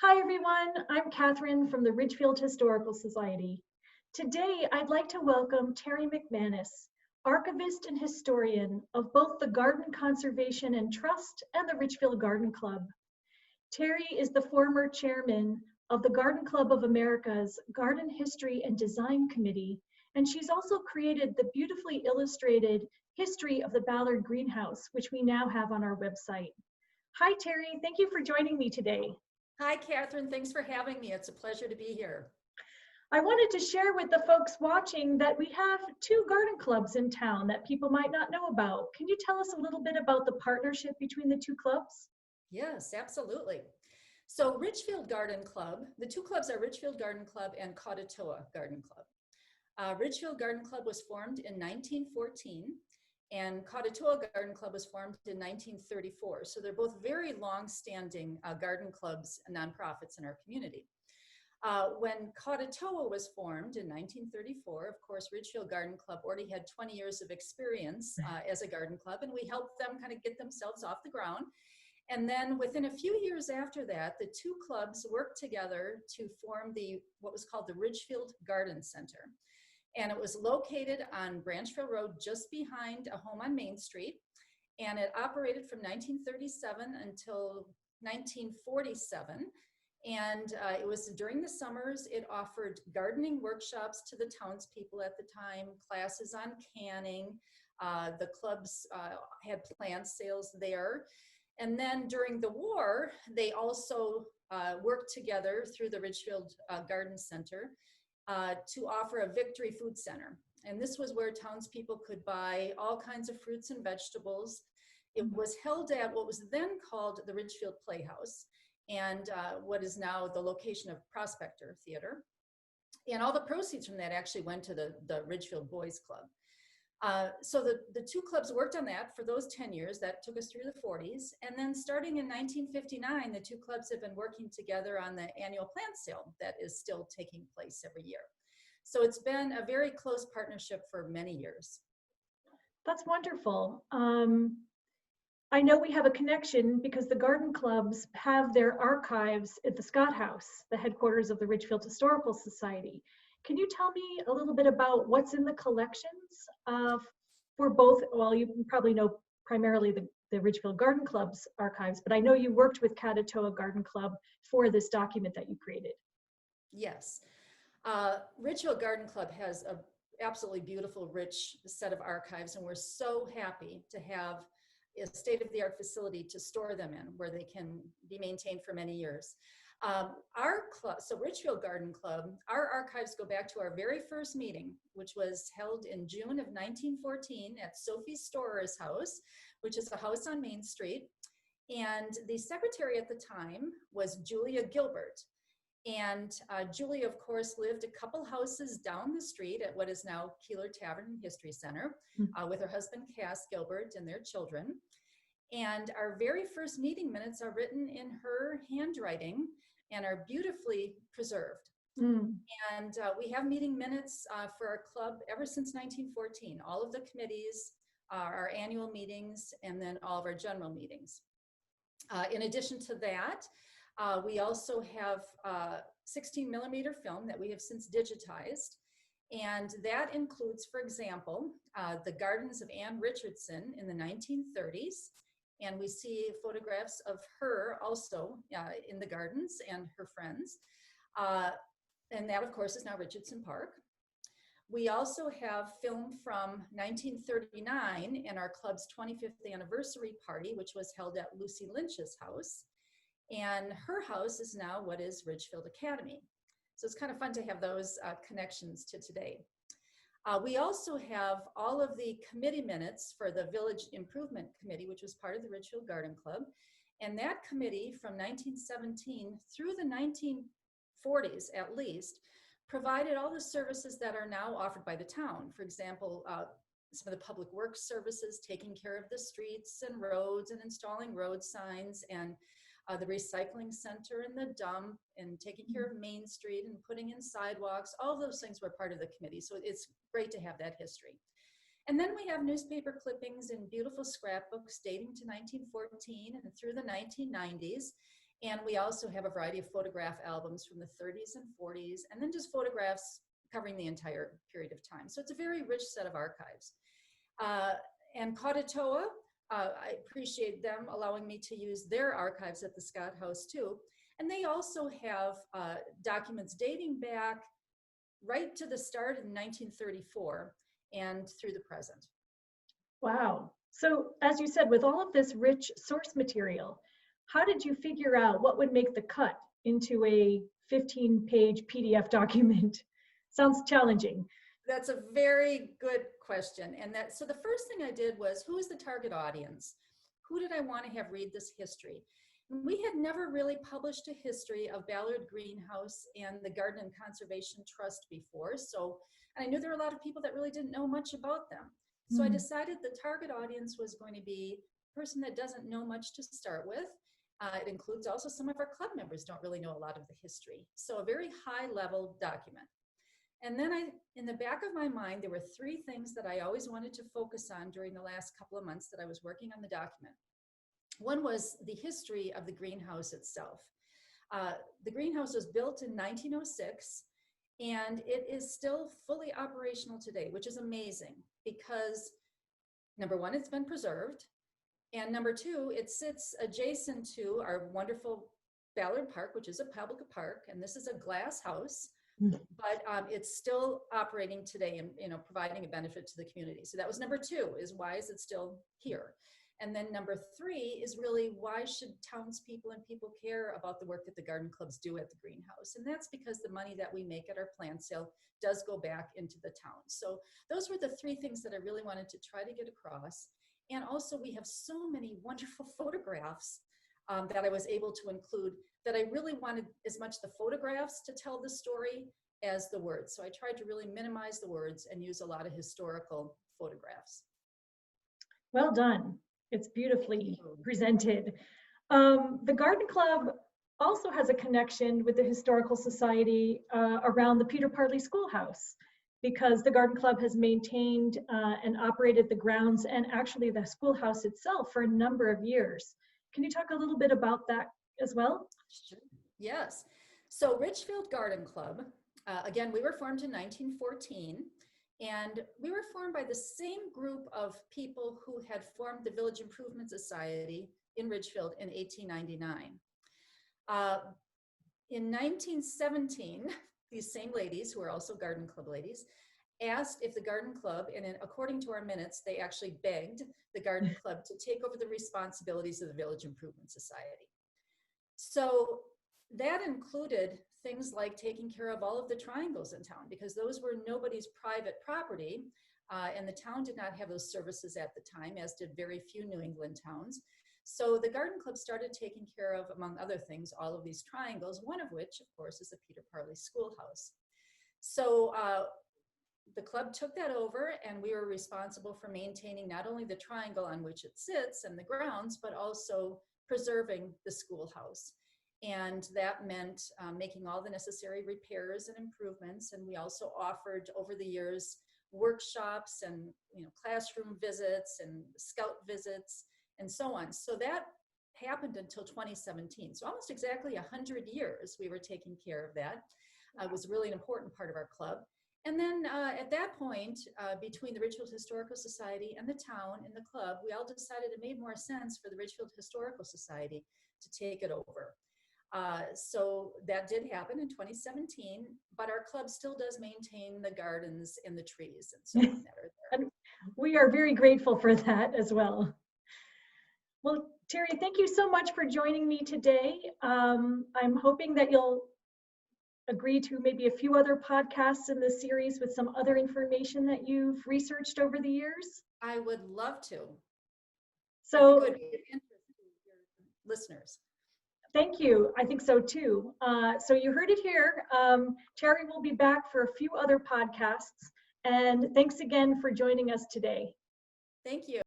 Hi everyone, I'm Catherine from the Ridgefield Historical Society. Today I'd like to welcome Terry McManus, archivist and historian of both the Garden Conservation and Trust and the Ridgefield Garden Club. Terry is the former chairman of the Garden Club of America's Garden History and Design Committee, and she's also created the beautifully illustrated History of the Ballard Greenhouse, which we now have on our website. Hi Terry, thank you for joining me today. Hi, Catherine. Thanks for having me. It's a pleasure to be here. I wanted to share with the folks watching that we have two garden clubs in town that people might not know about. Can you tell us a little bit about the partnership between the two clubs? Yes, absolutely. So Richfield Garden Club, the two clubs are Richfield Garden Club and Kautatoa Garden Club. Ridgefield Garden Club was formed in 1914 and Kautatoa Garden Club was formed in 1934. So they're both very long-standing garden clubs and nonprofits in our community. When Kautatoa was formed in 1934, of course, Ridgefield Garden Club already had 20 years of experience as a garden club, and we helped them kind of get themselves off the ground. And then within a few years after that, the two clubs worked together to form what was called the Ridgefield Garden Center. And it was located on Branchville Road, just behind a home on Main Street. And it operated from 1937 until 1947. And it was during the summers. It offered gardening workshops to the townspeople at the time, classes on canning. The clubs had plant sales there. And then during the war, they also worked together through the Ridgefield Garden Center to offer a victory food center. And this was where townspeople could buy all kinds of fruits and vegetables. It was held at what was then called the Ridgefield Playhouse, and what is now the location of Prospector Theater. And all the proceeds from that actually went to the Ridgefield Boys Club. So the two clubs worked on that for those 10 years. That took us through the 40s. And then starting in 1959, the two clubs have been working together on the annual plant sale that is still taking place every year. So it's been a very close partnership for many years. That's wonderful. I know we have a connection because the garden clubs have their archives at the Scott House, the headquarters of the Ridgefield Historical Society. Can you tell me a little bit about what's in the collections for both? Well, you probably know primarily the Ridgefield Garden Club's archives, but I know you worked with Kautatoa Garden Club for this document that you created. Yes. Ridgefield Garden Club has an absolutely beautiful, rich set of archives, and we're so happy to have a state-of-the-art facility to store them in where they can be maintained for many years. Our club, so Ridgefield Garden Club, our archives go back to our very first meeting, which was held in June of 1914 at Sophie Storer's house, which is a house on Main Street. And the secretary at the time was Julia Gilbert. And Julia, of course, lived a couple houses down the street at what is now Keeler Tavern History Center with her husband, Cass Gilbert, and their children. And our very first meeting minutes are written in her handwriting and are beautifully preserved. And we have meeting minutes for our club ever since 1914. All of the committees, our annual meetings, and then all of our general meetings. In addition to that, we also have 16 millimeter film that we have since digitized. And that includes, for example, the gardens of Anne Richardson in the 1930s. And we see photographs of her also in the gardens and her friends. And that, of course, is now Richardson Park. We also have film from 1939 and our club's 25th anniversary party, which was held at Lucy Lynch's house. And her house is now what is Ridgefield Academy. So it's kind of fun to have those connections to today. We also have all of the committee minutes for the Village Improvement Committee, which was part of the Ridgefield Garden Club. And that committee from 1917 through the 1940s at least provided all the services that are now offered by the town. For example, some of the public works services, taking care of the streets and roads and installing road signs, and the recycling center and the dump, and taking care of Main Street and putting in sidewalks. All those things were part of the committee. So it's great to have that history. And then we have newspaper clippings and beautiful scrapbooks dating to 1914 and through the 1990s. And we also have a variety of photograph albums from the 30s and 40s, and then just photographs covering the entire period of time. So it's a very rich set of archives. And Kautatoa, I appreciate them allowing me to use their archives at the Scott House too. And they also have documents dating back right to the start in 1934 and through the present. Wow. So as you said, with all of this rich source material, how did you figure out what would make the cut into a 15-page PDF document? Sounds challenging. That's a very good question. And so the first thing I did was, who is the target audience? Who did I want to have read this history? And we had never really published a history of Ballard Greenhouse and the Garden and Conservation Trust before. So, and I knew there were a lot of people that really didn't know much about them. So I decided the target audience was going to be a person that doesn't know much to start with. It includes also some of our club members don't really know a lot of the history. So a very high level document. And then in the back of my mind, there were three things that I always wanted to focus on during the last couple of months that I was working on the document. One was the history of the greenhouse itself. The greenhouse was built in 1906, and it is still fully operational today, which is amazing because, number one, it's been preserved. And number two, it sits adjacent to our wonderful Ballard Park, which is a public park. And this is a glass house, but it's still operating today and providing a benefit to the community. So that was number two, is why is it still here? And then number three is really, why should townspeople and people care about the work that the garden clubs do at the greenhouse? And that's because the money that we make at our plant sale does go back into the town. So those were the three things that I really wanted to try to get across. And also we have so many wonderful photographs that I was able to include that I really wanted as much the photographs to tell the story as the words. So I tried to really minimize the words and use a lot of historical photographs. Well done. It's beautifully presented. The Garden Club also has a connection with the Historical Society around the Peter Parley Schoolhouse, because the Garden Club has maintained and operated the grounds and actually the schoolhouse itself for a number of years. Can you talk a little bit about that as well? Sure. Yes. So Ridgefield Garden Club, again, we were formed in 1914. And we were formed by the same group of people who had formed the Village Improvement Society in Ridgefield in 1899. In 1917, these same ladies, who are also garden club ladies, asked if the garden club, and according to our minutes, they actually begged the garden club to take over the responsibilities of the Village Improvement Society. So that included things like taking care of all of the triangles in town, because those were nobody's private property, and the town did not have those services at the time, as did very few New England towns. So the garden club started taking care of, among other things, all of these triangles, one of which, of course, is the Peter Parley Schoolhouse. So the club took that over, and we were responsible for maintaining not only the triangle on which it sits and the grounds, but also preserving the schoolhouse. And that meant making all the necessary repairs and improvements. And we also offered, over the years, workshops and classroom visits and scout visits and so on. So that happened until 2017. So almost exactly 100 years we were taking care of that. It was really an important part of our club. And then at that point, between the Ridgefield Historical Society and the town and the club, we all decided it made more sense for the Ridgefield Historical Society to take it over. So that did happen in 2017, but our club still does maintain the gardens and the trees and so on that are there. And we are very grateful for that as well. Well, Terry, thank you so much for joining me today. I'm hoping that you'll agree to maybe a few other podcasts in this series with some other information that you've researched over the years. I would love to. So, it would be of interest to your listeners. Thank you. I think so too. So you heard it here. Terry will be back for a few other podcasts. And thanks again for joining us today. Thank you.